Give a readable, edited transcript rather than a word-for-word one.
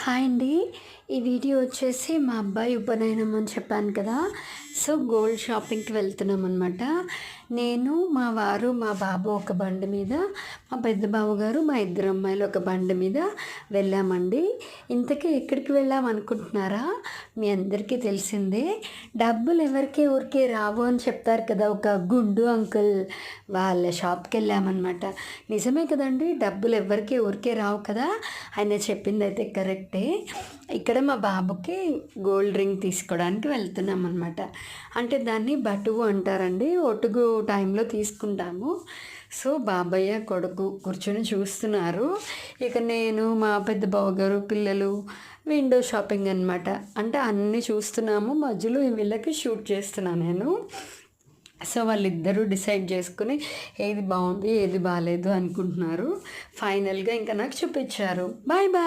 Hi అండి. ఈ video వచ్చేసి మా అబ్బాయి ఉపనయనం అని చెప్పాను కదా. సో గోల్డ్ షాపింగ్కి వెళ్తున్నాం అనమాట. నేను, మా వారు, మా బాబు ఒక బండి మీద, మా పెద్ద బాబు గారు, మా ఇద్దరు అమ్మాయిలు ఒక బండి మీద వెళ్ళామండి. ఇంతకీ ఎక్కడికి వెళ్ళాం అనుకుంటున్నారా? మీ అందరికీ తెలిసిందే. డబ్బులు ఎవరికి ఊరికే రావు అని చెప్తారు కదా, ఒక గుండు అంకుల్ వాళ్ళ షాప్కి వెళ్ళామన్నమాట. నిజమే కదండి, డబ్బులు ఎవరికి ఊరికే రావు కదా. ఆయన చెప్పింది అయితే కరెక్టే. ఇక్కడ మా బాబుకి గోల్డ్ రింగ్ తీసుకోవడానికి వెళ్తున్నాం అనమాట. అంటే దాన్ని బటువు అంటారండి. ఒటుగు టైంలో తీసుకుంటాము. సో బాబయ్య కొడుకు కూర్చొని చూస్తున్నారు. ఇక నేను, మా పెద్ద బావగారు, పిల్లలు విండో షాపింగ్ అనమాట. అంటే అన్నీ చూస్తున్నాము, మధ్యలో వీళ్ళకి షూట్ చేస్తున్నాను నేను. సో వాళ్ళిద్దరూ డిసైడ్ చేసుకుని ఏది బాగుంది ఏది బాగాలేదు అనుకుంటున్నారు. ఫైనల్గా ఇంకా నాకు చూపించారు. Bye bye.